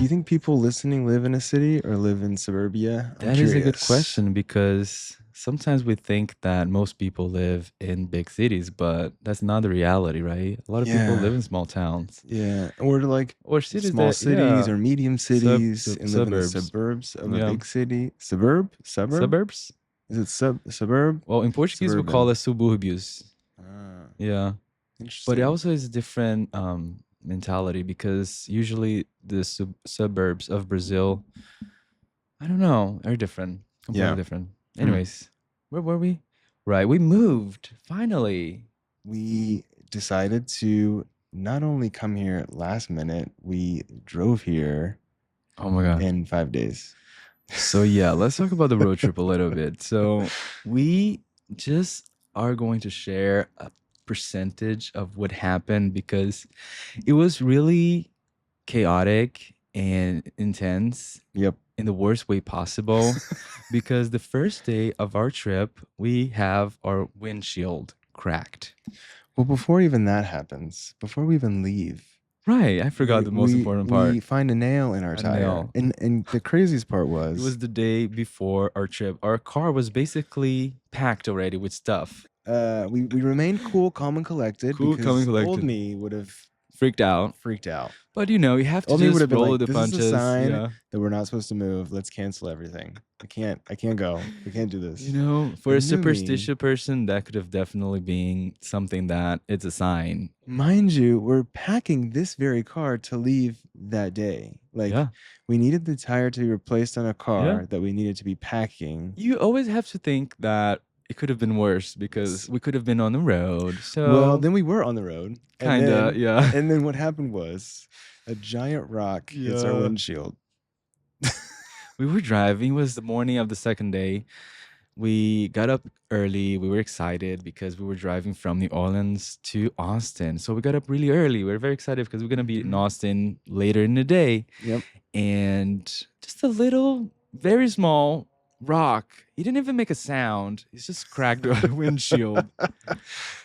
you think people listening live in a city or live in suburbia? I'm That is a good curious. question because sometimes we think that most people live in big cities, but that's not the reality, right? A lot of people Yeah. live in small towns Yeah. Or like or cities small that, cities yeah, or medium sub, cities sub and live in the suburbs. suburbs of a Yeah, big city. Suburb? Suburb? suburbs. Is it suburb? Well, in Portuguese, we call Suburban. it suburbs. Ah, Yeah, but it interesting. also is a different mentality because usually the suburbs of Brazil, I don't know, are different, completely Yeah. different. Hmm. Anyways, where were we? Right, we moved finally. We decided to not only come here last minute, we drove here Oh my god. in 5 days. So yeah, let's talk about the road trip a little bit. So we just are going to share a percentage of what happened because it was really chaotic and intense Yep. in the worst way possible because the first day of our trip, we have our windshield cracked. Well, before even that happens, before we even leave, Right, I forgot the most important we part. find a nail in our A tire. nail. And the craziest part It was was the day before our trip. Our car was basically packed already with stuff. we remained cool, calm, and collected Cool, calm, and because old collected. me would have Freaked out. freaked out. But you know, you have to Old me would just have been roll with like, the "This is a punches. sign Yeah. that we're not supposed to move. Let's cancel everything. I can't go. We can't do You this." know, for But a new me, superstitious person, that could have definitely been something that it's a sign. mind you, we're packing this very car to leave that day. Like Yeah. we needed the tire to be replaced on a Yeah. car that we needed to be packing. You always have to think that it could have been worse because Yes. we could have been on the road. Well, So, then we were on the road, kinda, yeah. and then what happened was a giant rock hits our Yeah. windshield. We were driving. It was the morning of the second day. We got up early. We were excited because we were driving from New Orleans to Austin. So we got up really early. We are very excited because we're going to be in Mhm. Austin later in the day. Yep. And just a little, very small rock. He didn't even make a sound. He's just cracked our windshield.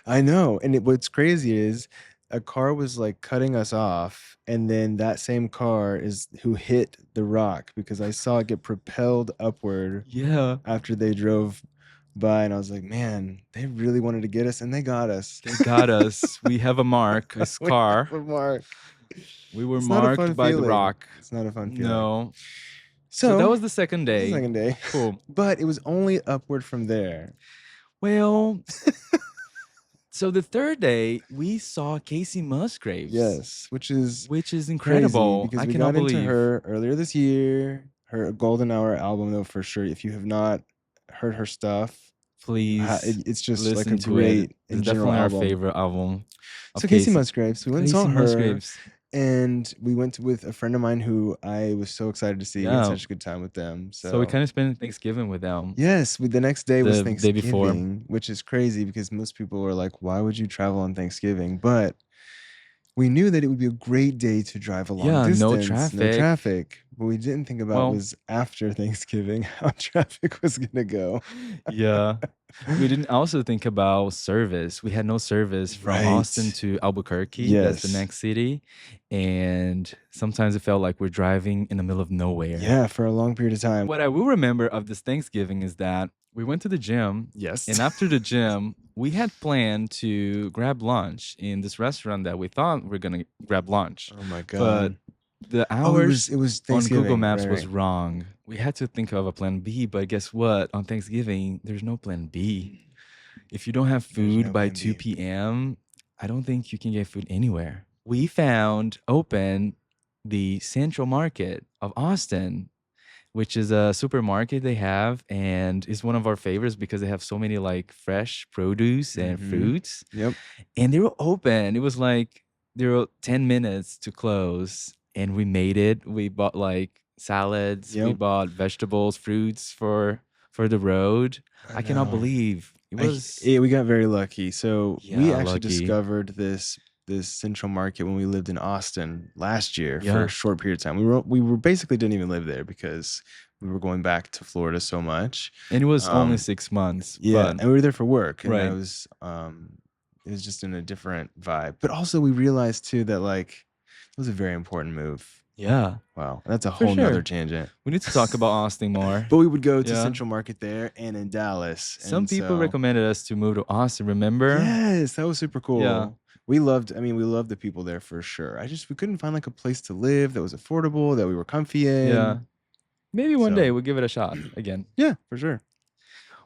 I know. And what's crazy is a car was like cutting us off, and then that same car is who hit the rock because I saw it get propelled upward Yeah. after they drove by, and I was like, man, they really wanted to get us, and they got us. They got us. We have a mark, a We scar. have a mark. We were It's not a fun marked by the feeling. rock. It's not a fun feeling. No. So that So was the second this is the day. second day, Cool. but it was only upward from there. Well, so the third day we saw Casey Musgraves. Yes, which is Which is crazy incredible. because I we cannot got into believe. her earlier this year. Her Golden Hour album, though, for sure. If you have not heard her stuff, Please it's just like a listen to it. great It's in general definitely our album. favorite album of So Casey Casey. Musgraves, we went and saw Casey her, Musgraves. and we went with a friend of mine who I was so excited to see. We had Yeah. such a good time with them. So we So kind of spent Thanksgiving with them yes, the next day was the day before. Thanksgiving, which is crazy because most people are like, "Why would you travel on Thanksgiving?" But we knew that it would be a great day to drive a long Yeah, no distance, no traffic. traffic. What we didn't think about Well, was after Thanksgiving, how traffic was gonna go. yeah. We didn't also think about service. We had no service from Austin Right. to Albuquerque. That's the Yes. next city. And sometimes it felt like we're driving in the middle of nowhere. Yeah, for a long period of time. What I will remember of this Thanksgiving is that we went to the gym. Yes. And after the gym, we had planned to grab lunch in this restaurant that we thought we were going to grab lunch. Oh my But God. the Oh, hours it was on Google Thanksgiving. Maps Right, was right. wrong. We had to think of a plan B, but guess what? On Thanksgiving, there's no plan B. If you don't have There's food no by plan 2 B. p.m., I don't think you can get food anywhere. We found open the Central Market of Austin, which is a supermarket they have, and it's one of our favorites because they have so many like fresh produce and fruits. Yep. And they were open. It was like there were 10 minutes to close, and we made it. We bought like salads, we Yep. bought vegetables, fruits for the road. I cannot know. believe it was. Yeah, we got very lucky. So we Yeah, actually lucky. discovered this Central Market when we lived in Austin last year for Yeah. a short period of time. We were basically didn't even live there because we were going back to Florida so much. And it was only 6 months. Yeah, But and we were there for work, and right. it was just in a different vibe. But also we realized too that like it was a very important move. Yeah, Wow, that's a for whole nother sure. tangent. We need to talk about Austin more. But we would go to Yeah. Central Market there and in Dallas, Some and people so recommended us to move to Austin, remember? yes, that was super Yeah. cool. I mean, we loved the people there for sure. We couldn't find like a place to live that was affordable, that we were comfy Yeah. in. Maybe one day So we'll give it a shot again. yeah, for sure.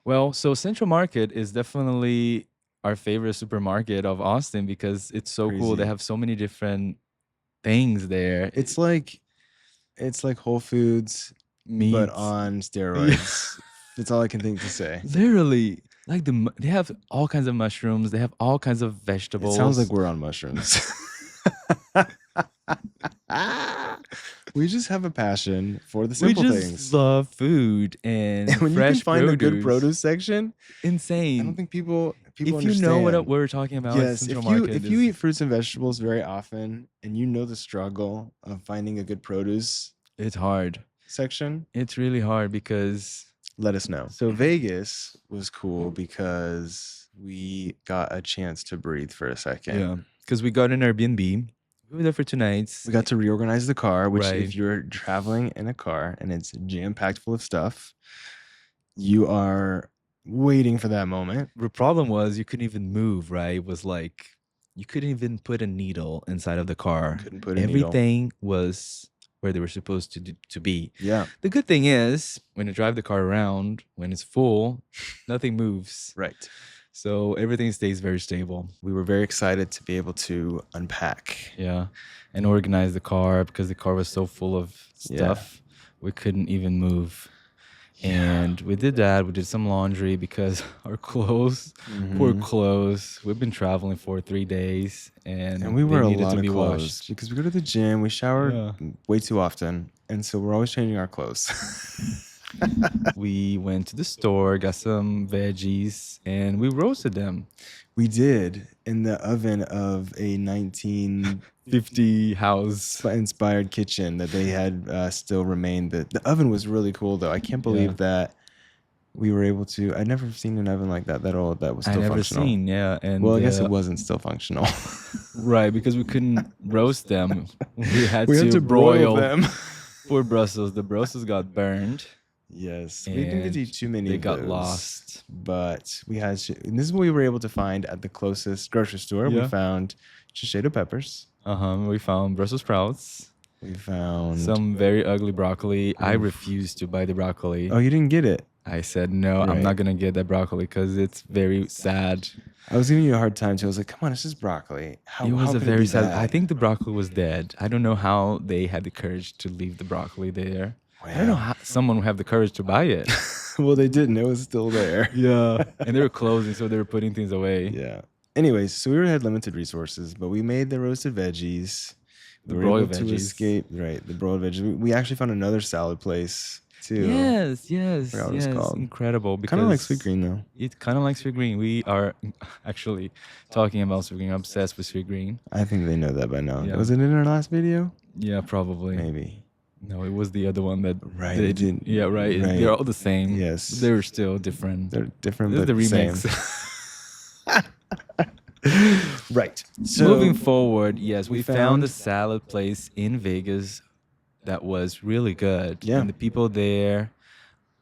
Well, so Central Market is definitely our favorite supermarket of Austin because it's so cool. They Crazy. have so many different things there. It's like Whole Foods, but Meats. on Yeah. steroids. That's all I can think to say. Literally. Like they have all kinds of mushrooms, they have all kinds of It sounds like vegetables. we're on mushrooms. We just have a passion for the We simple just things. love food And and when you can fresh find a good produce. produce section, I don't Insane. think people If you know what understand. we're talking about, like Yes, Central Market if you is eat fruits and vegetables very often and you know the struggle of finding a good produce it's hard. section, It's really hard because let us know. So Vegas was cool because we got a chance to breathe for a second. yeah, because we got an Airbnb. We were there for 2 nights. We got to reorganize the car, which Right. if you're traveling in a car and it's jam-packed full of stuff, you are waiting for that moment. The problem was you couldn't even move, right? It was like you couldn't even put a needle inside of the car. Couldn't put a needle. Everything was where they were supposed to be. Yeah, The good thing is when you drive the car around, when it's full, nothing moves. right. So everything stays very stable. We were very excited to be able to unpack. Yeah. And organize the car because the car was so full of stuff. We couldn't even move. And we did that. We did some laundry because our clothes, poor Mhm. clothes. We've been traveling for 3 days and we they wear a needed lot to of be clothes washed. because we go to the gym, we shower Yeah. way too often, and so we're always changing our clothes. We went to the store, got some veggies, and we roasted them. We did in the oven of a 50 house. inspired kitchen that they had still remained. The oven was really cool though. I can't believe that we were able to. I'd never seen an oven like that old that was still functional. Yeah. And Well, I guess it wasn't still functional. right, because we couldn't roast them. We had We had to broil them. Poor Brussels. The Brussels got burned. Yes, we didn't get to eat too many. They of got those, lost. but we had. And this is what we were able to find at the closest grocery store. Yeah. We found Shiseido peppers. We found Brussels sprouts. We found Some very ugly broccoli. I refused to buy the broccoli. Oh, you didn't get it? I said no. I'm Right. not gonna get that broccoli because it's very sad. I was giving you a hard time too. I was like, "Come on, it's just broccoli." How? It was how a could very be sad. bad? I think the broccoli was dead. I don't know how they had the courage to leave the broccoli there. I don't know how someone would have the courage to buy it. Well, they didn't. It was still there. Yeah. And they were closing, so they were putting things away. Yeah. Anyways, so we had limited resources, but we made the roasted veggies. The We were broiled able to veggies. escape. Right, the broiled veggies. We actually found another salad place too. Yes, Forgot what it's called. incredible. Because Kind of like sweet green though. It's kind of like sweet green. We are actually talking about sweet green. I'm obsessed with sweet green. I think they know that by now. Yeah. Was it in our last video? Yeah, probably. Maybe. No, it was the other one that Right, they it didn't- Yeah, right. right. They're all the same. Yes. They're still different. They're different, This is but the same. remix. Right. So Moving forward, yes, we we found found- a salad place in Vegas that was really good. Yeah. And the people there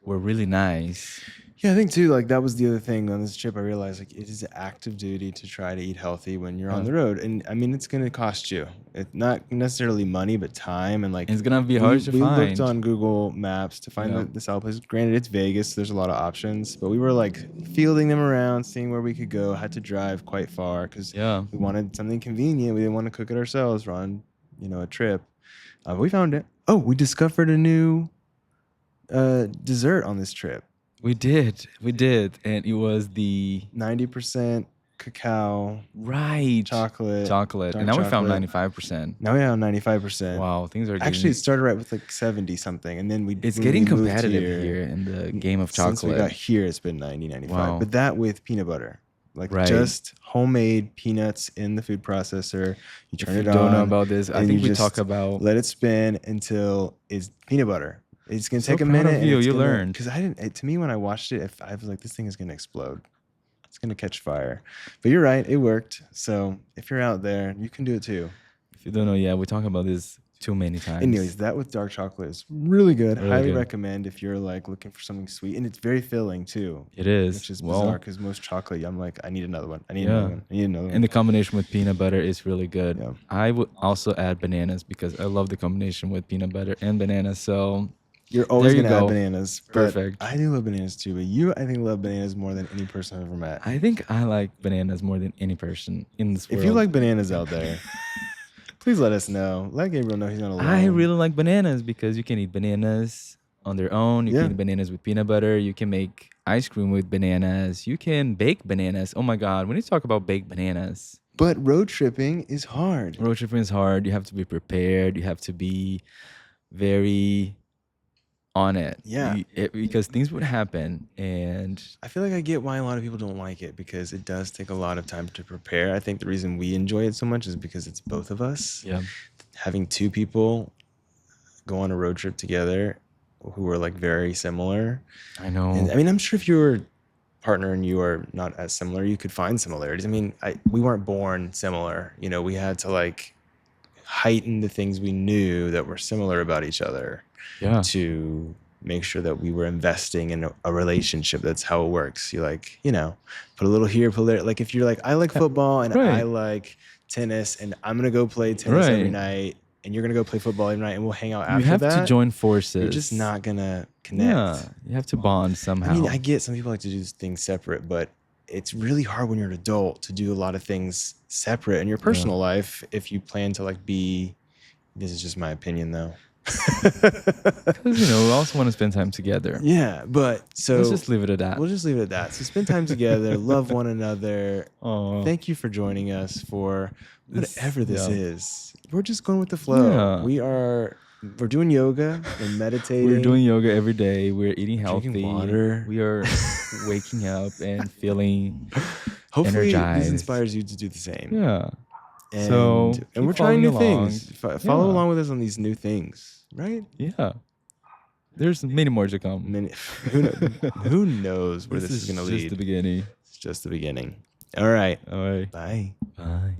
were really nice. Yeah, I think too, like that was the other thing on this trip. I realized like it is active duty to try to eat healthy when you're on the road. And I mean, it's going to cost you. It's not necessarily money, but time. And like, It's gonna be hard to we find. looked on Google Maps to find Yeah. the salad place. Granted, it's Vegas. So there's a lot of options, but we were like fielding them around, seeing where we could go. Had to drive quite far because Yeah. we wanted something convenient. We didn't want to cook it ourselves. We're on, a trip. We found it. Oh, we discovered a new dessert on this trip. We did. And it was the 90% cacao, right chocolate. chocolate. dark And now we found chocolate. 95%. Now we have 95%. Wow, things are Actually, it started right with like 70 something, and then it's when getting we moved competitive here in the game of Since we got chocolate. here, it's been 90, 95. Wow. But that with peanut butter, like Right. just homemade peanuts in the food processor. You If turn you it don't know on, about this, I and think you we talk just about let it spin until it's peanut butter. It's gonna So take a proud minute. of you. and You learned. Because I didn't. To me, when I watched it, if I was like, this thing is gonna explode. It's gonna catch fire. But you're right. It worked. So if you're out there, you can do it too. If you don't know, yeah, we talk about this too many times. Anyways, that with dark chocolate is really good. Really Highly good. recommend if you're like looking for something sweet, and it's very filling too. It is. Which is Well, bizarre because most chocolate, I'm like, I need another one. I need another one. I need another one. And the combination with peanut butter is really good. Yeah. I would also add bananas because I love the combination with peanut butter and bananas. So You're always there you gonna add go. bananas. Perfect. I do love bananas too, but you, I think, love bananas more than any person I've ever met. I think I like bananas more than any person in this world. If you like bananas out there, please let us know. Let Gabriel know he's not alone. I really like bananas because you can eat bananas on their own. You can eat bananas with peanut butter. You can make ice cream with bananas. You can bake bananas. Oh my God, when you talk about baked bananas. But road tripping is hard. Road tripping is hard. You have to be prepared. You have to be very on it. Yeah. Because things would happen. And I feel like I get why a lot of people don't like it because it does take a lot of time to prepare. I think the reason we enjoy it so much is because it's both of us. Yeah. Having two people go on a road trip together who are like very similar. I know. And, I mean, I'm sure if your partner and you are not as similar, you could find similarities. I mean, we weren't born similar. You know, we had to like heighten the things we knew that were similar about each other to make sure that we were investing in a relationship. That's how it works. You like, you know, put a little here, put there. Like if you're like, I like football and I like tennis and I'm going to go play tennis every night and you're going to go play football every night and we'll hang out after that. You have to join forces. You're just not going to connect. Yeah, you have to bond somehow. I mean, I get some people like to do things separate, but it's really hard when you're an adult to do a lot of things separate in your personal life if you plan to like be, this is just my opinion though. Because, you know, we also want to spend time together. Yeah, but so let's just leave it at that. We'll just leave it at that. So spend time together, love one another. Thank you for joining us for whatever this is. We're just going with the flow. Yeah. We're doing yoga and meditating. We're doing yoga every day. We're eating healthy. Drinking water. We are waking up and feeling hopefully energized. This inspires you to do the same. Yeah. And we're trying new things. Follow along with us on these new things, right? Yeah. There's many more to come. Who knows where this is going to lead? It's just the beginning. It's just the beginning. All right. All right. Bye. Bye.